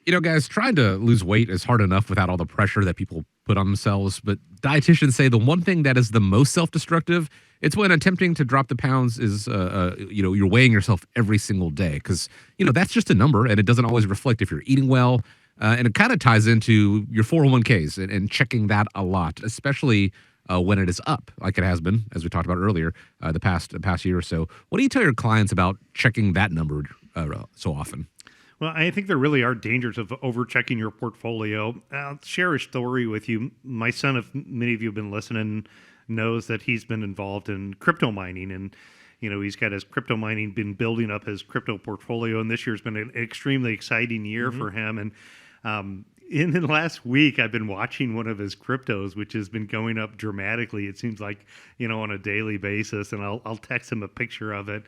Guys, trying to lose weight is hard enough without all the pressure that people put on themselves. But dietitians say the one thing that is the most self-destructive, it's when attempting to drop the pounds is, you're weighing yourself every single day because, that's just a number and it doesn't always reflect if you're eating well. And it kind of ties into your 401ks and checking that a lot, especially when it is up, like it has been, as we talked about earlier, the past year or so. What do you tell your clients about checking that number so often? Well, I think there really are dangers of overchecking your portfolio. I'll share a story with you. My son, if many of you have been listening, knows that he's been involved in crypto mining, and he's got his crypto mining, been building up his crypto portfolio, and this year's been an extremely exciting year for him. And in the last week, I've been watching one of his cryptos, which has been going up dramatically. It seems like on a daily basis, and I'll text him a picture of it,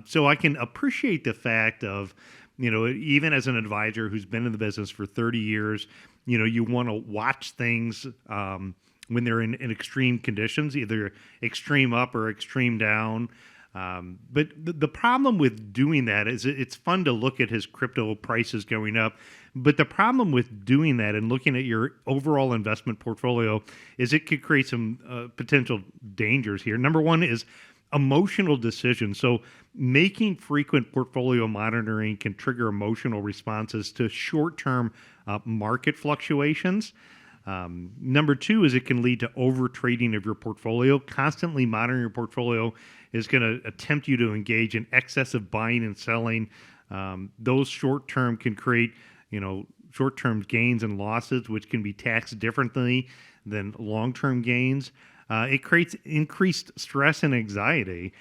so I can appreciate the fact of even as an advisor who's been in the business for 30 years, you want to watch things when they're in extreme conditions, either extreme up or extreme down. But the problem with doing that is it's fun to look at his crypto prices going up. But the problem with doing that and looking at your overall investment portfolio is it could create some potential dangers here. Number one is emotional decisions. So making frequent portfolio monitoring can trigger emotional responses to short-term market fluctuations. Number two is it can lead to over trading of your portfolio. Constantly monitoring your portfolio is going to attempt you to engage in excessive buying and selling. Those short-term can create, short-term gains and losses, which can be taxed differently than long-term gains. It creates increased stress and anxiety.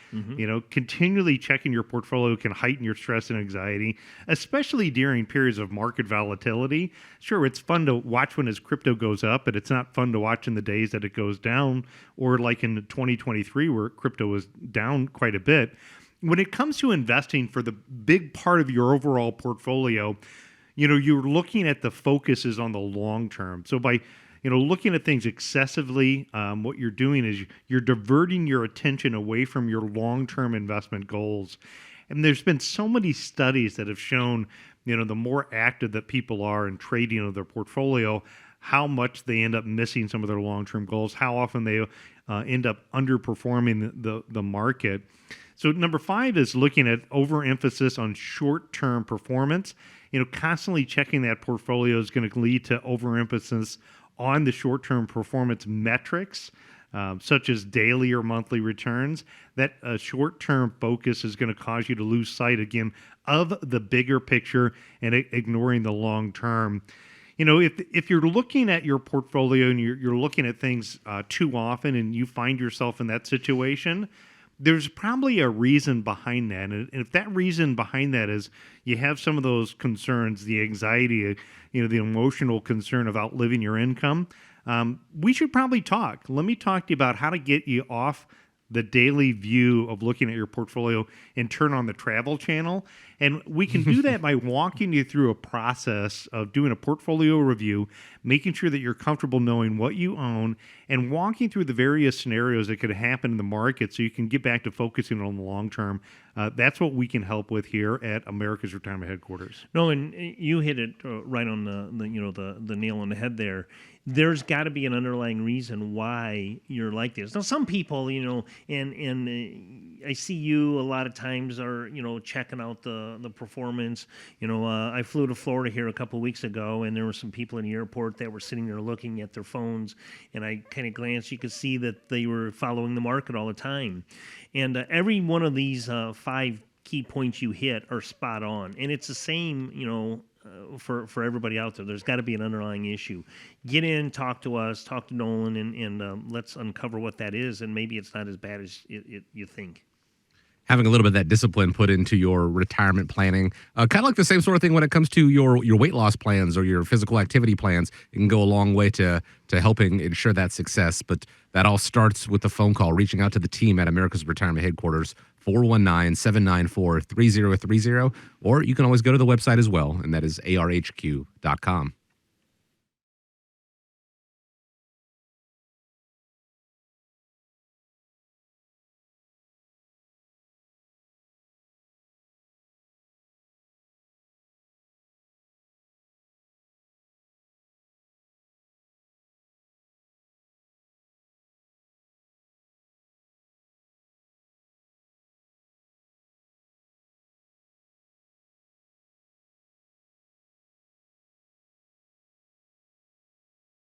Continually checking your portfolio can heighten your stress and anxiety, especially during periods of market volatility. Sure, it's fun to watch when his crypto goes up, but it's not fun to watch in the days that it goes down, or like in 2023 where crypto was down quite a bit. When it comes to investing for the big part of your overall portfolio, you're looking at the focus is on the long term. So by looking at things excessively, what you're doing is you're diverting your attention away from your long-term investment goals. And there's been so many studies that have shown, the more active that people are in trading of their portfolio, how much they end up missing some of their long-term goals, how often they end up underperforming the market. So number 5 is looking at overemphasis on short-term performance. Constantly checking that portfolio is going to lead to overemphasis on the short-term performance metrics, such as daily or monthly returns. That short-term focus is going to cause you to lose sight, again, of the bigger picture and ignoring the long-term. If you're looking at your portfolio and you're looking at things too often and you find yourself in that situation, there's probably a reason behind that. And if that reason behind that is you have some of those concerns, the anxiety, the emotional concern of outliving your income, we should probably talk. Let me talk to you about how to get you off the daily view of looking at your portfolio and turn on the travel channel. And we can do that by walking you through a process of doing a portfolio review, making sure that you're comfortable knowing what you own, and walking through the various scenarios that could happen in the market so you can get back to focusing on the long term. That's what we can help with here at America's Retirement Headquarters. Nolan, you hit it right on the nail on the head there. There's got to be an underlying reason why you're like this. Now, some people, and I see you a lot of times are, checking out the performance. I flew to Florida here a couple of weeks ago, and there were some people in the airport that were sitting there looking at their phones, and I kind of glanced. You could see that they were following the market all the time. And every one of these 5 key points you hit are spot on. And it's the same, for everybody out there. There's got to be an underlying issue. Get in, talk to us, talk to Nolan, and let's uncover what that is. And maybe it's not as bad as you think. Having a little bit of that discipline put into your retirement planning, kind of like the same sort of thing when it comes to your weight loss plans or your physical activity plans. It can go a long way to helping ensure that success. But that all starts with a phone call, reaching out to the team at America's Retirement Headquarters, 419-794-3030, or you can always go to the website as well, and that is arhq.com.